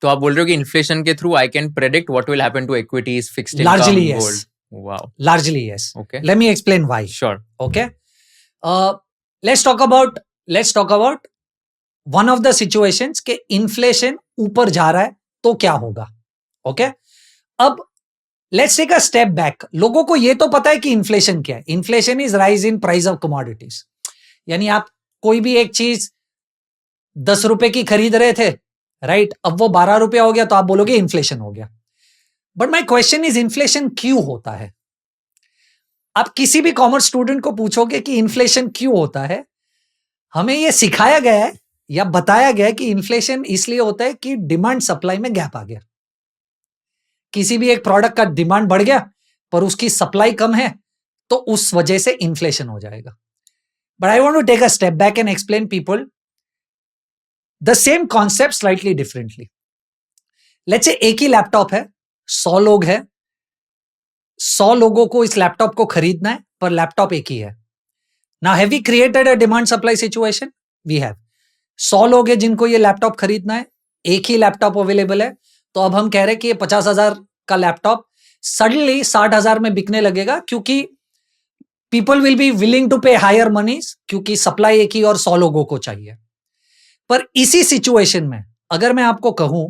तो आप बोल रहे हो कि इन्फ्लेशन के through I can predict what will happen to equities, fixed income, Largely yes. Gold. Wow. Largely yes. Okay. Let me explain why. Sure. Okay. Let's talk about one of the situations के inflation ऊपर जा रहा है तो क्या होगा. Okay अब let's take a step back. लोगों को ये तो पता है कि इन्फ्लेशन क्या है. Inflation is rise in price of commodities. यानी आप कोई भी एक चीज 10 रुपए की खरीद रहे थे, राइट, अब वो 12 रुपया हो गया तो आप बोलोगे इन्फ्लेशन हो गया. But my question is inflation क्यों होता है. आप किसी भी कॉमर्स स्टूडेंट को पूछोगे कि इन्फ्लेशन क्यों होता है, हमें यह सिखाया गया है या बताया गया है कि इन्फ्लेशन इसलिए होता है कि डिमांड सप्लाई में गैप आ गया. किसी भी एक प्रोडक्ट का डिमांड बढ़ गया पर उसकी सप्लाई कम है तो उस वजह से इन्फ्लेशन हो जाएगा. But I want to take a step back and explain people the same concept slightly differently. Let's say एक ही लैपटॉप है, 100 लोग हैं, 100 लोगों को इस लैपटॉप को खरीदना है पर लैपटॉप एक ही है. Now have we created a demand supply situation? We have. 100 लोग हैं जिनको ये लैपटॉप खरीदना है, एक ही लैपटॉप अवेलेबल है, तो अब हम कह रहे हैं कि ये 50,000 का लैपटॉप सडनली 60,000 में बिकने लगेगा क्योंकि people will be willing to pay higher monies, क्योंकि सप्लाई एक ही और 100 लोगों को चाहिए. पर इसी सिचुएशन में अगर मैं आपको कहूं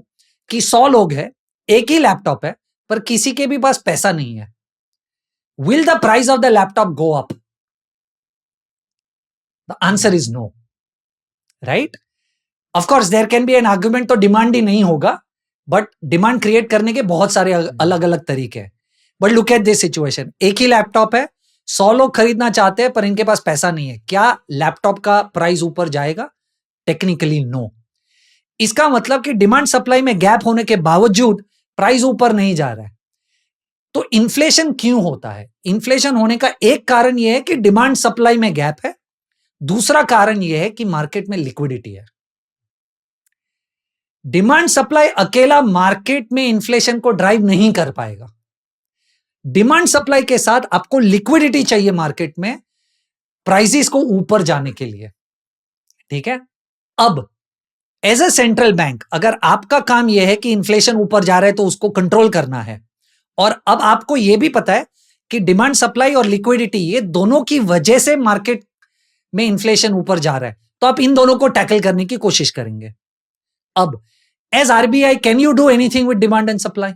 कि 100 लोग हैं, एक ही लैपटॉप है पर किसी के भी पास पैसा नहीं है, will the price of the laptop go up? The answer is no, right? Of course there can be an argument तो डिमांड ही नहीं होगा, बट डिमांड क्रिएट करने के बहुत सारे अलग अलग तरीके हैं. But look at this situation. एक ही लैपटॉप है, 100 लोग खरीदना चाहते हैं पर इनके पास पैसा नहीं है. क्या लैपटॉप का प्राइस ऊपर जाएगा? Technically no. इसका मतलब कि डिमांड सप्लाई में गैप होने के बावजूद प्राइस ऊपर नहीं जा रहा है. तो इन्फ्लेशन क्यों होता है? इन्फ्लेशन होने का एक कारण यह है कि डिमांड सप्लाई में गैप है. दूसरा कारण यह है कि मार्केट में लिक्विडिटी है. डिमांड सप्लाई अकेला मार्केट में इन्फ्लेशन को ड्राइव नहीं कर पाएगा. डिमांड सप्लाई के साथ आपको लिक्विडिटी चाहिए मार्केट में प्राइसेस को ऊपर जाने के लिए. ठीक है. अब एज अ सेंट्रल बैंक अगर आपका काम यह है कि इन्फ्लेशन ऊपर जा रहा है तो उसको कंट्रोल करना है, और अब आपको यह भी पता है कि डिमांड सप्लाई और लिक्विडिटी ये दोनों की वजह से मार्केट में इन्फ्लेशन ऊपर जा रहा है, तो आप इन दोनों को टैकल करने की कोशिश करेंगे. अब as RBI can you do anything with demand and supply?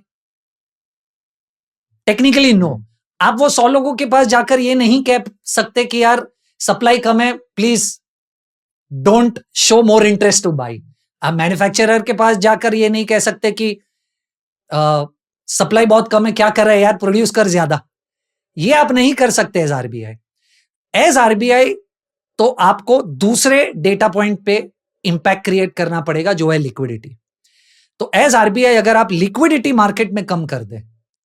Technically no. आप वो 100 लोगों के पास जाकर ये नहीं कह सकते कि यार सप्लाई कम है, please don't show more interest two by. आप मैन्युफैक्चरर के पास जाकर ये नहीं कह सकते कि सप्लाई बहुत कम है, क्या कर रहा है यार, प्रोड्यूस कर ज्यादा. ये आप नहीं कर सकते एज आरबीआई. एज आरबीआई तो आपको दूसरे डेटा पॉइंट पे इंपैक्ट क्रिएट करना पड़ेगा जो है लिक्विडिटी. तो एज आरबीआई अगर आप लिक्विडिटी मार्केट में कम कर दें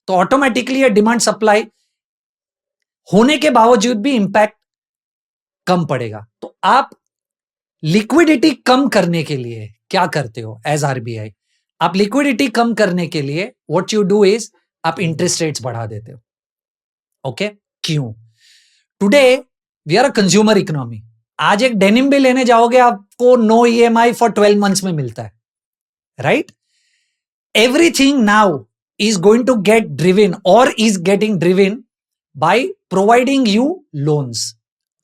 तो ऑटोमेटिकली ये डिमांड सप्लाई होने के बावजूद भी इंपैक्ट कम पड़ेगा. तो आप लिक्विडिटी कम करने के लिए क्या करते हो एज आरबीआई? आप लिक्विडिटी कम करने के लिए व्हाट यू डू इज आप इंटरेस्ट रेट्स बढ़ा देते हो. ओके क्यों? Today we are a consumer economy. आज एक डेनिम भी लेने जाओगे आपको नो ईएमआई फॉर 12 मंथ्स में मिलता है, right? Everything now is going to get driven or is getting driven by providing you loans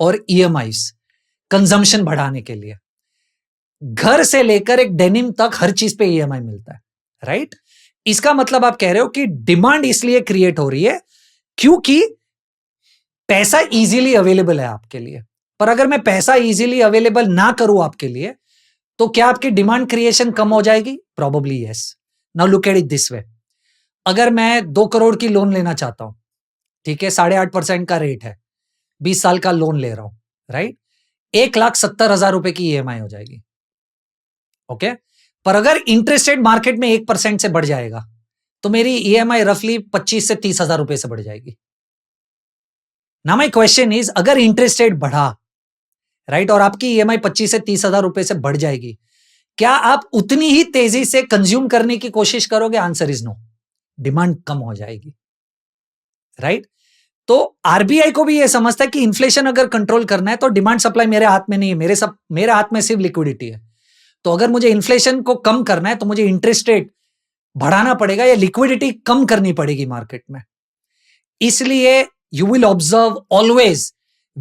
और EMIs कंजम्पशन बढ़ाने के लिए. घर से लेकर एक डेनिम तक हर चीज पे EMI मिलता है, राइट? इसका मतलब आप कह रहे हो कि डिमांड इसलिए क्रिएट हो रही है क्योंकि पैसा इजीली अवेलेबल है आपके लिए. पर अगर मैं पैसा इजीली अवेलेबल ना करूं आपके लिए तो क्या आपकी डिमांड क्रिएशन कम हो जाएगी? Probably yes. Now look at it this way. अगर मैं 2 करोड़ की लोन लेना चाहता हूं, ठीक है, 8.5% का रेट है, 20 साल का लोन ले रहा हूं, राइट? 1,70,000 रुपए की ईएमआई हो जाएगी. ओके. पर अगर इंटरेस्ट रेट मार्केट में 1% से बढ़ जाएगा तो मेरी ईएमआई रफली 25 से 30,000 रुपए से बढ़ जाएगी. ना माय क्वेश्चन इज अगर इंटरेस्ट रेट बढ़ा, राइट, और आपकी ईएमआई 25 से 30,000 रुपए से बढ़ जाएगी, क्या आप उतनी ही तेजी से कंज्यूम करने की कोशिश करोगे? Answer is no. डिमांड कम हो जाएगी, राइट? तो आरबीआई को भी यह समझता है कि इन्फ्लेशन अगर कंट्रोल करना है तो डिमांड सप्लाई मेरे हाथ में नहीं है, मेरे हाथ में सिर्फ लिक्विडिटी है. तो अगर मुझे इन्फ्लेशन को कम करना है तो मुझे इंटरेस्ट रेट बढ़ाना पड़ेगा या लिक्विडिटी कम करनी पड़ेगी मार्केट में। इसलिए you will observe always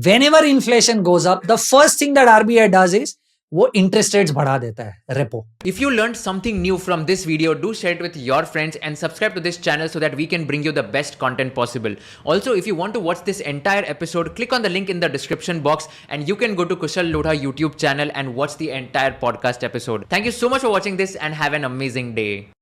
whenever inflation goes up, the first thing that RBI does is वो इंटरेस्ट रेट्स बढ़ा देता है, repo. If you learned something new from this video, do share it with your friends and subscribe to this channel so that we can bring you the best content possible. Also, if you want to watch this entire episode, click on the link in the description box and you can go to Kushal Lodha YouTube channel and watch the entire podcast episode. Thank you so much for watching this and have an amazing day.